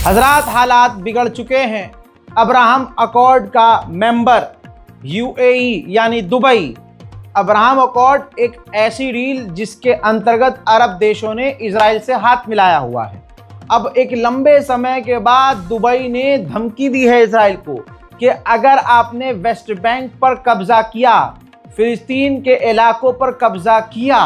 हजरात, हालात बिगड़ चुके हैं। अब्राहम अकॉर्ड का मेंबर यूएई यानी दुबई। अब्राहम अकॉर्ड एक ऐसी डील जिसके अंतर्गत अरब देशों ने इजराइल से हाथ मिलाया हुआ है। अब एक लंबे समय के बाद दुबई ने धमकी दी है इजराइल को कि अगर आपने वेस्ट बैंक पर कब्जा किया, फिलिस्तीन के इलाकों पर कब्जा किया,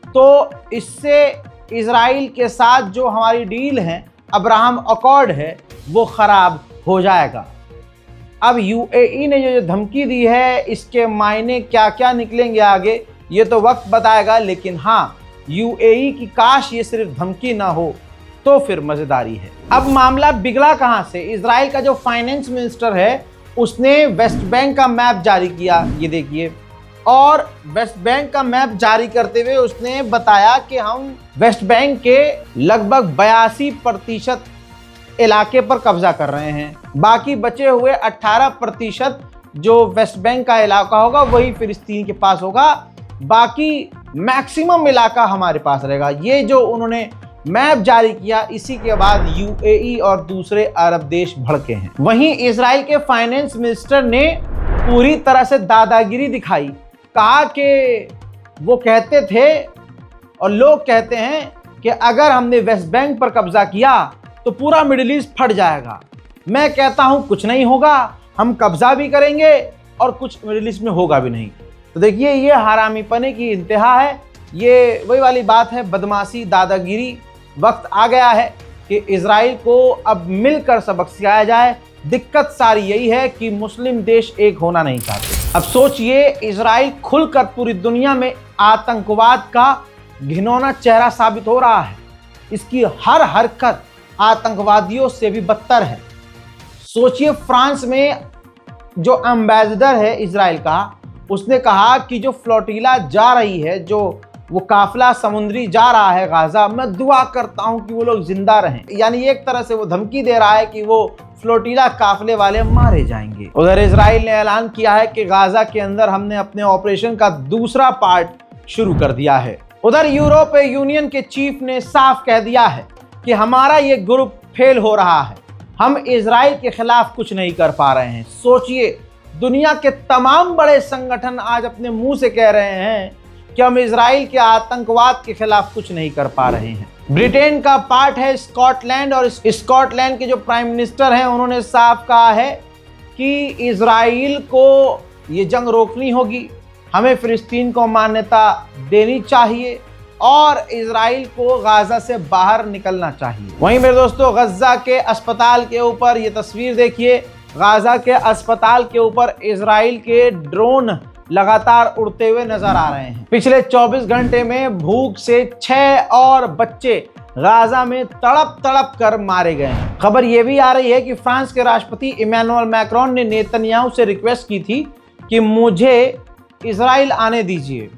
तो इससे इजराइल के साथ जो हमारी डील है, अब्राहम अकॉर्ड है, वो ख़राब हो जाएगा। अब यूएई ने जो धमकी दी है, इसके मायने क्या क्या निकलेंगे आगे, ये तो वक्त बताएगा। लेकिन हाँ, यूएई की काश ये सिर्फ धमकी ना हो तो फिर मज़ेदारी है। अब मामला बिगड़ा कहाँ से? इजराइल का जो फाइनेंस मिनिस्टर है, उसने वेस्ट बैंक का मैप जारी किया, ये देखिए। और वेस्ट बैंक का मैप जारी करते हुए उसने बताया कि हम वेस्ट बैंक के लगभग 82% इलाके पर कब्जा कर रहे हैं। बाकी बचे हुए 18% जो वेस्ट बैंक का इलाका होगा वही फिलिस्तीन के पास होगा। बाकी मैक्सिमम इलाका हमारे पास रहेगा। ये जो उन्होंने मैप जारी किया, इसी के बाद यूएई और दूसरे अरब देश भड़के हैं। वहीं इजराइल के फाइनेंस मिनिस्टर ने पूरी तरह से दादागिरी दिखाई। कहा कि वो कहते थे और लोग कहते हैं कि अगर हमने वेस्ट बैंक पर कब्जा किया तो पूरा मिडिल ईस्ट फट जाएगा। मैं कहता हूं कुछ नहीं होगा, हम कब्जा भी करेंगे और कुछ मिडिल ईस्ट में होगा भी नहीं। तो देखिए, ये हरामीपने की इंतहा है। ये वही वाली बात है, बदमाशी, दादागिरी। वक्त आ गया है कि इजराइल को अब मिलकर सबक सिखाया जाए। दिक्कत सारी यही है कि मुस्लिम देश एक होना नहीं चाहते। अब सोचिए, इजराइल खुलकर पूरी दुनिया में आतंकवाद का घिनौना चेहरा साबित हो रहा है। इसकी हर हरकत आतंकवादियों से भी बदतर है। सोचिए, फ्रांस में जो एम्बेसडर है इजराइल का, उसने कहा कि जो फ्लोटिला जा रही है, जो वो काफिला समुद्री जा रहा है गाजा, मैं दुआ करता हूं कि वो लोग जिंदा रहें। यानी एक तरह से वो धमकी दे रहा है कि वो फ्लोटिला काफिले वाले मारे जाएंगे। उधर इजराइल ने ऐलान किया है कि गाजा के अंदर हमने अपने ऑपरेशन का दूसरा पार्ट शुरू कर दिया है। उधर यूरोपीय यूनियन के चीफ ने साफ कह दिया है कि हमारा ये ग्रुप फेल हो रहा है, हम इजराइल के खिलाफ कुछ नहीं कर पा रहे हैं। सोचिए, दुनिया के तमाम बड़े संगठन आज अपने मुंह से कह रहे हैं कि हम इजराइल के आतंकवाद के खिलाफ कुछ नहीं कर पा रहे हैं। ब्रिटेन का पार्ट है स्कॉटलैंड, और स्कॉटलैंड के जो प्राइम मिनिस्टर हैं, उन्होंने साफ कहा है कि इजराइल को ये जंग रोकनी होगी, हमें फिलिस्तीन को मान्यता देनी चाहिए और इजराइल को गाजा से बाहर निकलना चाहिए। वहीं मेरे दोस्तों, गजा के अस्पताल के ऊपर ये तस्वीर देखिए। गाजा के अस्पताल के ऊपर इजराइल के ड्रोन लगातार उड़ते हुए नजर आ रहे हैं। पिछले 24 घंटे में भूख से 6 और बच्चे गाजा में तड़प तड़प कर मारे गए हैं। खबर यह भी आ रही है कि फ्रांस के राष्ट्रपति इमैनुअल मैक्रोन ने नेतन्याहू से रिक्वेस्ट की थी कि मुझे इजराइल आने दीजिए,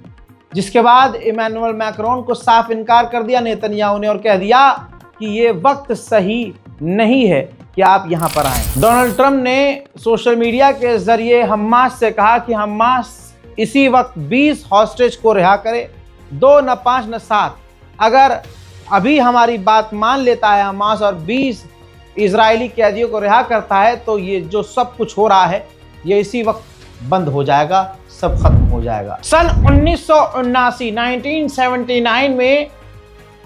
जिसके बाद इमैनुअल मैक्रोन को साफ इनकार कर दिया नेतन्याहू ने और कह दिया कि ये वक्त सही नहीं है कि आप यहां पर आएं। डोनाल्ड ट्रंप ने सोशल मीडिया के जरिए हमास से कहा कि हमास इसी वक्त 20 हॉस्टेज को रिहा करे, 2 न 5 न 7। अगर अभी हमारी बात मान लेता है हमास और 20 इजरायली कैदियों को रिहा करता है, तो ये जो सब कुछ हो रहा है ये इसी वक्त बंद हो जाएगा, सब खत्म हो जाएगा। सन 1979 में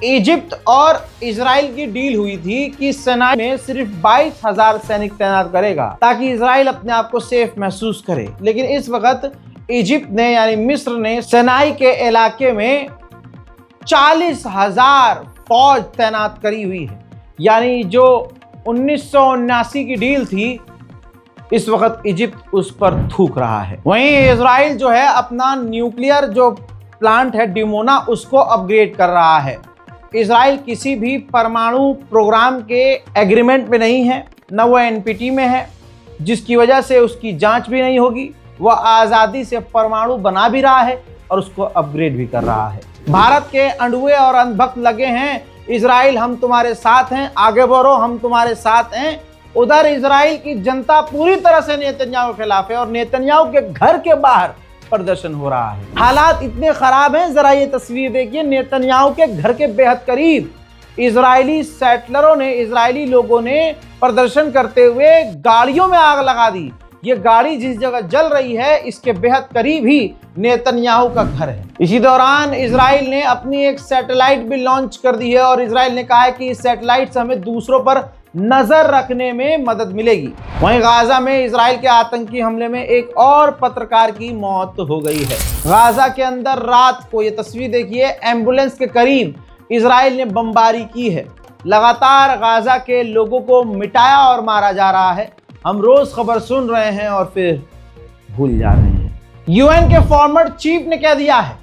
इजिप्ट और इजराइल की डील हुई थी कि सेना में सिर्फ 22,000 सैनिक तैनात करेगा ताकि इजराइल अपने आप को सेफ महसूस करे। लेकिन इस वक्त इजिप्ट ने यानी मिस्र ने सिनाई के इलाके में 40,000 फौज तैनात करी हुई है। यानी जो 1979 की डील थी, इस वक्त इजिप्ट उस पर थूक रहा है। वहीं इजराइल जो है अपना न्यूक्लियर जो प्लांट है डिमोना, उसको अपग्रेड कर रहा है। इजराइल किसी भी परमाणु प्रोग्राम के एग्रीमेंट में नहीं है, न वो एनपीटी में है, जिसकी वजह से उसकी जांच भी नहीं होगी। वह आज़ादी से परमाणु बना भी रहा है और उसको अपग्रेड भी कर रहा है। भारत के अंडुए और अंधभक्त लगे हैं, इजराइल हम तुम्हारे साथ हैं, आगे बढ़ो, हम तुम्हारे साथ हैं। उधर इजराइल की जनता पूरी तरह से नेतन्याहू के खिलाफ है और नेतन्याहू के घर के बाहर प्रदर्शन हो रहा है। हालात इतने खराब हैं, जरा ये तस्वीर देखिए, नेतन्याहू के घर के बेहद करीब इजरायली सेटलरों ने, इजरायली लोगों ने प्रदर्शन करते हुए गाड़ियों में आग लगा दी। ये गाड़ी जिस जगह जल रही है इसके बेहद करीब ही नेतन्याहू का घर है। इसी दौरान इजराइल ने अपनी एक सैटेलाइट भी लॉन्च कर दी है और इजराइल ने कहा है कि इस सैटेलाइट से हमें दूसरों पर नजर रखने में मदद मिलेगी। वहीं गाजा में इजराइल के आतंकी हमले में एक और पत्रकार की मौत हो गई है। गाजा के अंदर रात को, ये तस्वीर देखिए, एम्बुलेंस के करीब इजराइल ने बमबारी की है। लगातार गाजा के लोगों को मिटाया और मारा जा रहा है। हम रोज खबर सुन रहे हैं और फिर भूल जा रहे हैं। यूएन के फॉर्मर चीफ ने कह दिया है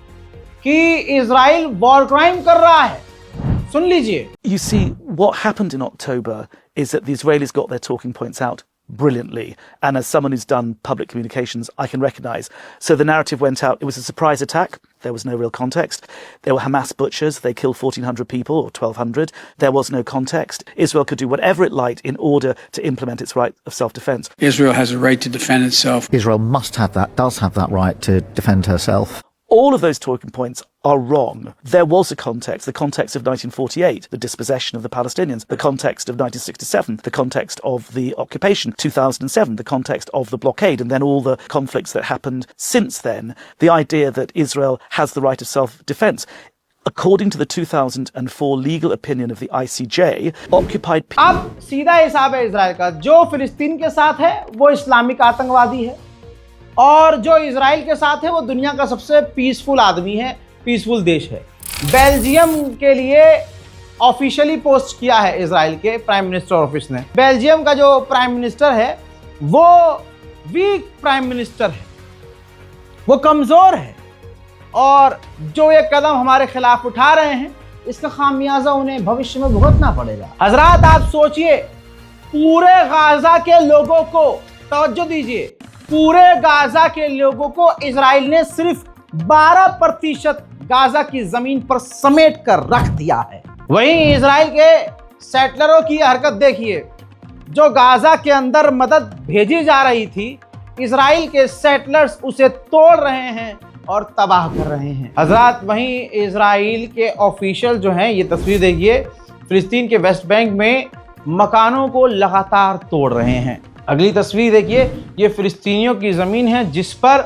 कि इजराइल वॉर क्राइम कर रहा है। सुन लीजिए। You see, what happened in October is that the Israelis got their talking points out brilliantly. And as someone who's done public communications, I can recognize. So the narrative went out. It was a surprise attack. There was no real context. There were Hamas butchers. They killed 1,400 people or 1,200. There was no context. Israel could do whatever it liked in order to implement its right of self-defense. Israel has a right to defend itself. Israel must have that, does have that right to defend herself. All of those talking points are wrong. There was a context, the context of 1948, the dispossession of the Palestinians, the context of 1967, the context of the occupation, 2007, the context of the blockade, and then all the conflicts that happened since then. The idea that Israel has the right of self-defense. According to the 2004 legal opinion of the ICJ, occupied people... अब सीधा हिसाब है Israel का। जो फिलिस्तीन के साथ है वो इस्लामिक आतंकवादी है और जो इजराइल के साथ है वो दुनिया का सबसे पीसफुल आदमी है, पीसफुल देश है। बेल्जियम के लिए ऑफिशियली पोस्ट किया है इजराइल के प्राइम मिनिस्टर ऑफिस ने। बेल्जियम का जो प्राइम मिनिस्टर है वो वीक प्राइम मिनिस्टर है, वो कमजोर है और जो ये कदम हमारे खिलाफ उठा रहे हैं इसका खामियाजा उन्हें भविष्य में भुगतना पड़ेगा। हजरात, आप सोचिए, पूरे गाजा के लोगों को, तवज्जो दीजिए, पूरे गाजा के लोगों को इजराइल ने सिर्फ 12% गाजा की जमीन पर समेट कर रख दिया है। वहीं इजराइल के सेटलरों की हरकत देखिए। जो गाजा के अंदर मदद भेजी जा रही थी, इजराइल के सेटलर्स उसे तोड़ रहे हैं और तबाह कर रहे हैं। हजरात, वहीं इजराइल के ऑफिशियल जो हैं, ये तस्वीर देखिए, फिलिस्तीन के वेस्ट बैंक में मकानों को लगातार तोड़ रहे हैं। अगली तस्वीर देखिए, ये फिलिस्तीनियों की ज़मीन है जिस पर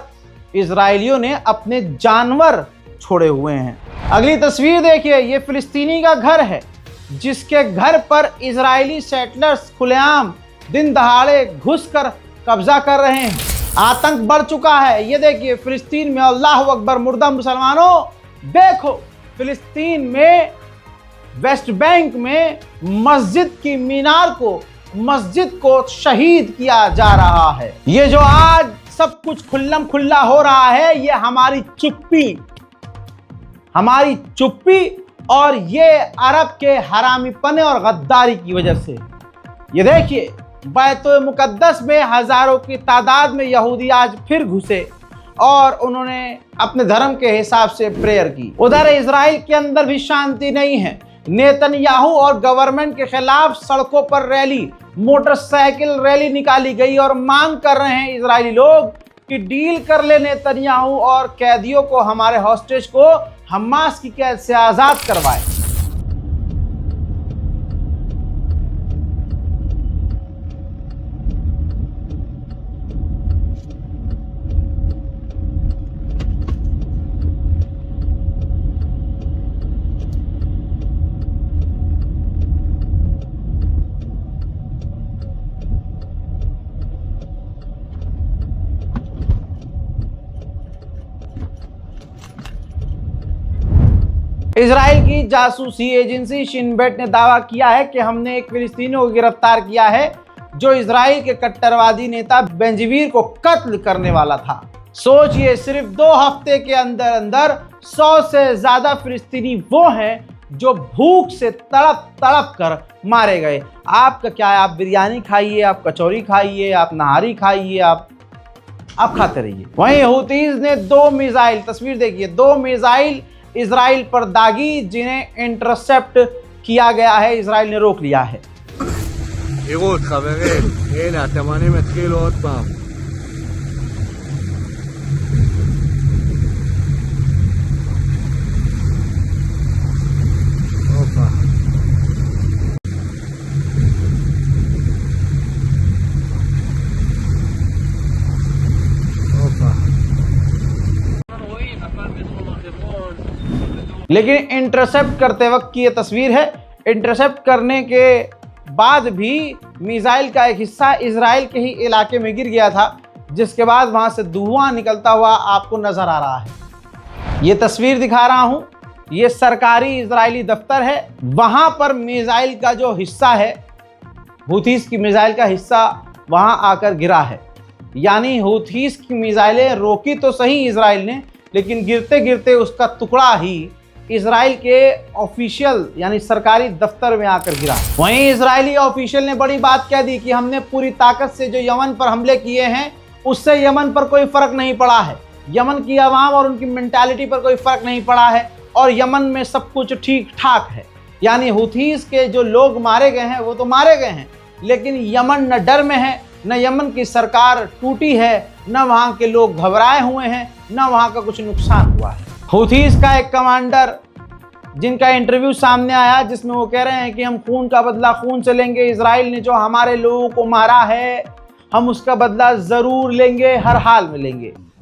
इजराइलियों ने अपने जानवर छोड़े हुए हैं। अगली तस्वीर देखिए, ये फिलिस्तीनी का घर है जिसके घर पर इजरायली सेटलर्स खुलेआम दिन दहाड़े घुसकर कब्जा कर रहे हैं। आतंक बढ़ चुका है। ये देखिए, फिलिस्तीन में अल्लाह अकबर, मुर्दा मुसलमानों, देखो फिलिस्तीन में वेस्ट बैंक में मस्जिद की मीनार को, मस्जिद को शहीद किया जा रहा है। ये जो आज सब कुछ खुल्लम खुल्ला हो रहा है, ये हमारी चुप्पी और ये अरब के हरामीपने और गद्दारी की वजह से। ये देखिए, बैतुल मुकद्दस में हजारों की तादाद में यहूदी आज फिर घुसे और उन्होंने अपने धर्म के हिसाब से प्रेयर की। उधर इजराइल के अंदर भी शांति नहीं है। नेतन्याहू और गवर्नमेंट के खिलाफ सड़कों पर रैली, मोटरसाइकिल रैली निकाली गई और मांग कर रहे हैं इजरायली लोग कि डील कर ले नेतन्याहू और कैदियों को, हमारे हॉस्टेज को हमास की कैद से आजाद करवाए। इजराइल की जासूसी एजेंसी शिन बेट ने दावा किया है कि हमने एक फिलिस्तीनी को गिरफ्तार किया है जो इजराइल के कट्टरवादी नेता बेंजीवीर को कत्ल करने वाला था। सोचिए, सिर्फ 2 हफ्ते के अंदर अंदर 100 से ज्यादा फिलिस्तीनी वो हैं जो भूख से तड़प तड़प कर मारे गए। आपका क्या है? आप बिरयानी खाइए, आप कचौरी खाइए, आप नहारी खाइए, आप खाते रहिए। वहीं हूतीज ने 2 मिसाइल, तस्वीर देखिए, 2 मिसाइल इजराइल पर दागी जिन्हें इंटरसेप्ट किया गया है, इजराइल ने रोक लिया है। लेकिन इंटरसेप्ट करते वक्त की ये तस्वीर है। इंटरसेप्ट करने के बाद भी मिसाइल का एक हिस्सा इजराइल के ही इलाके में गिर गया था, जिसके बाद वहां से धुआं निकलता हुआ आपको नजर आ रहा है। ये तस्वीर दिखा रहा हूं, ये सरकारी इजरायली दफ्तर है। वहां पर मिसाइल का जो हिस्सा है, हूथीस की मिसाइल का हिस्सा वहां आकर गिरा है। यानी हूथीस की मिसाइलें रोकी तो सही इजराइल ने, लेकिन गिरते गिरते उसका टुकड़ा ही इजराइल के ऑफिशियल यानी सरकारी दफ्तर में आकर गिरा। वहीं इजरायली ऑफिशियल ने बड़ी बात कह दी कि हमने पूरी ताकत से जो यमन पर हमले किए हैं उससे यमन पर कोई फर्क नहीं पड़ा है, यमन की आवाम और उनकी मेंटालिटी पर कोई फर्क नहीं पड़ा है और यमन में सब कुछ ठीक ठाक है। यानी हूथीस के जो लोग मारे गए हैं वो तो मारे गए हैं, लेकिन यमन न डर में है, न यमन की सरकार टूटी है, न वहाँ के लोग घबराए हुए हैं, न वहाँ का कुछ नुकसान हुआ है। हूथीस का एक कमांडर जिनका इंटरव्यू सामने आया, जिसमें वो कह रहे हैं कि हम खून का बदला खून से लेंगे, इजराइल ने जो हमारे लोगों को मारा है हम उसका बदला जरूर लेंगे, हर हाल में लेंगे।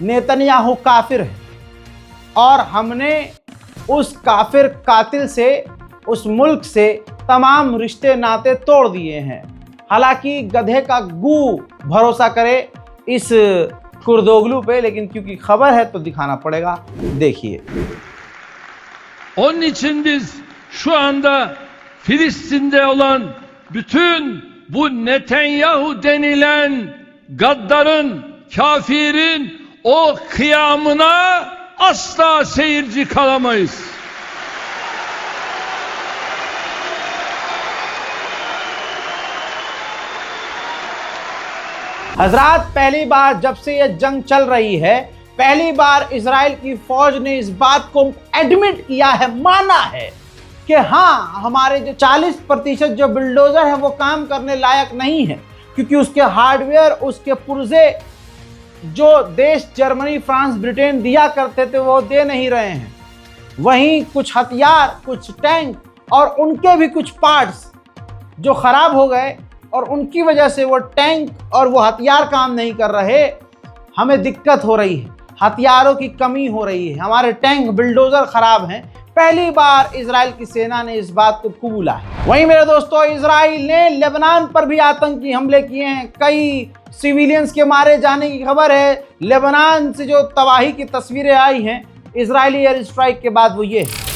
नेतन्याहू काफिर है और हमने उस काफिर कातिल से, उस मुल्क से तमाम रिश्ते नाते तोड़ दिए हैं। हालांकि गधे का गू भरोसा करे इस कुर्दोगलू पे, लेकिन क्योंकि खबर है तो दिखाना पड़ेगा। देखिए, Onun için biz şu anda Filistin'de olan bütün bu Netanyahu denilen gaddarın, kafirin o kıyamına asla seyirci kalamayız. हजरात, पहली बार जब से यह जंग चल रही है, पहली बार इजराइल की फौज ने इस बात को एडमिट किया है, माना है कि हाँ, हमारे जो 40% जो बिल्डोजर है वो काम करने लायक नहीं है, क्योंकि उसके हार्डवेयर, उसके पुर्जे जो देश जर्मनी, फ्रांस, ब्रिटेन दिया करते थे वो दे नहीं रहे हैं। वहीं कुछ हथियार, कुछ टैंक और उनके भी कुछ पार्ट्स जो खराब हो गए और उनकी वजह से वो टैंक और वो हथियार काम नहीं कर रहे। हमें दिक्कत हो रही है, हथियारों की कमी हो रही है, हमारे टैंक, बिल्डोजर खराब हैं। पहली बार इजराइल की सेना ने इस बात को कबूला है। वहीं मेरे दोस्तों, इजराइल ने लेबनान पर भी आतंकी हमले किए हैं। कई सिविलियंस के मारे जाने की खबर है। लेबनान से जो तबाही की तस्वीरें आई हैं इजरायली एयर स्ट्राइक के बाद, वो ये है।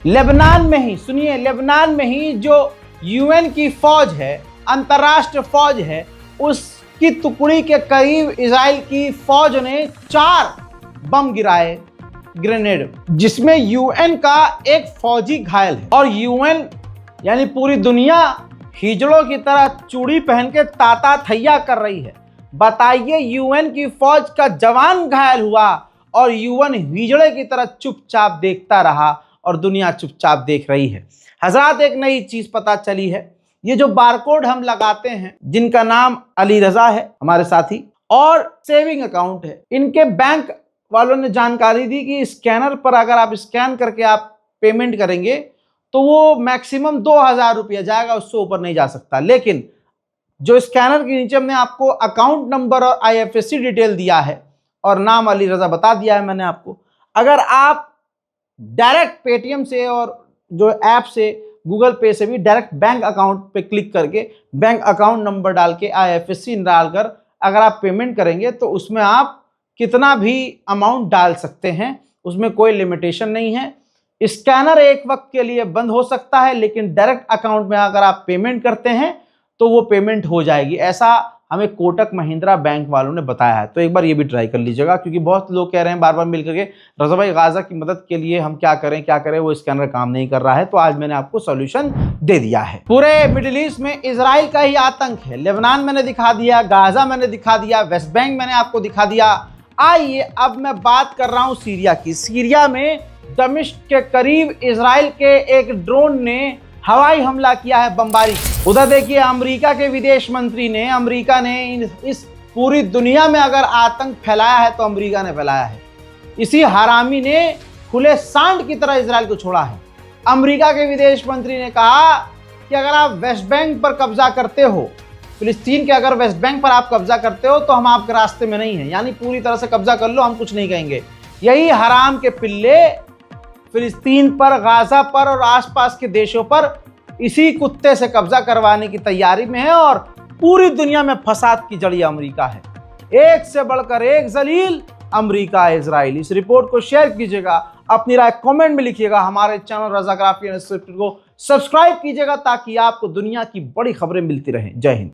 लेबनान में ही सुनिए, लेबनान में ही जो यूएन की फौज है, अंतर्राष्ट्रीय फौज है, उसकी टुकड़ी के करीब इजराइल की फौज ने 4 बम गिराए, ग्रेनेड, जिसमें यूएन का एक फौजी घायल है। और यूएन यानी पूरी दुनिया हिजड़ों की तरह चूड़ी पहन के ताता थैया कर रही है। बताइए, यूएन की फौज का जवान घायल हुआ और यूएन हिजड़े की तरह चुपचाप देखता रहा और दुनिया चुपचाप देख रही है। हजरात, एक नई चीज पता चली है। ये जो बारकोड हम लगाते हैं, जिनका नाम अली रजा है हमारे साथी, और सेविंग अकाउंट है, इनके बैंक वालों ने जानकारी दी कि स्कैनर पर अगर आप स्कैन करके आप पेमेंट करेंगे तो वो मैक्सिमम 2000 रुपया जाएगा, उससे ऊपर नहीं जा सकता। लेकिन जो स्कैनर के नीचे हमने आपको अकाउंट नंबर और IFSC डिटेल दिया है और नाम अली रजा बता दिया है मैंने आपको, अगर आप डायरेक्ट पेटीएम से और जो ऐप से, गूगल पे से भी डायरेक्ट बैंक अकाउंट पे क्लिक करके बैंक अकाउंट नंबर डाल के IFSC डालकर अगर आप पेमेंट करेंगे तो उसमें आप कितना भी अमाउंट डाल सकते हैं, उसमें कोई लिमिटेशन नहीं है। स्कैनर एक वक्त के लिए बंद हो सकता है, लेकिन डायरेक्ट अकाउंट में अगर आप पेमेंट करते हैं तो वो पेमेंट हो जाएगी, ऐसा हमें कोटक महिंद्रा बैंक वालों ने बताया है। तो एक बार ये भी ट्राई कर लीजिएगा, क्योंकि बहुत लोग कह रहे हैं बार बार मिलकर के रजा भाई गाजा की मदद के लिए हम क्या करें, वो स्कैनर काम नहीं कर रहा है। तो आज मैंने आपको सॉल्यूशन दे दिया है। पूरे मिडिल ईस्ट में इजराइल का ही आतंक है। लेबनान मैंने दिखा दिया, गाजा मैंने दिखा दिया, वेस्ट बैंक मैंने आपको दिखा दिया। आइए अब मैं बात कर रहा हूं सीरिया की। सीरिया में दमिश्क के करीब इजराइल के एक ड्रोन ने हवाई हमला किया है, बमबारी। उधर देखिए अमेरिका के विदेश मंत्री ने, अमेरिका ने इस पूरी दुनिया में अगर आतंक फैलाया है तो अमेरिका ने फैलाया है। इसी हरामी ने खुले सांड की तरह इजराइल को छोड़ा है। अमेरिका के विदेश मंत्री ने कहा कि अगर आप वेस्ट बैंक पर कब्जा करते हो, फिलिस्तीन के अगर वेस्ट बैंक पर आप कब्जा करते हो तो हम आपके रास्ते में नहीं है, यानी पूरी तरह से कब्जा कर लो, हम कुछ नहीं कहेंगे। यही हराम के पिल्ले फिलिस्तीन पर, गाजा पर और आसपास के देशों पर इसी कुत्ते से कब्जा करवाने की तैयारी में है और पूरी दुनिया में फसाद की जड़ी अमेरिका है। एक से बढ़कर एक जलील अमेरिका, इजराइल। इस रिपोर्ट को शेयर कीजिएगा, अपनी राय कमेंट में लिखिएगा, हमारे चैनल रज़ाग्राफी को सब्सक्राइब कीजिएगा ताकि आपको दुनिया की बड़ी खबरें मिलती रहें। जय हिंद।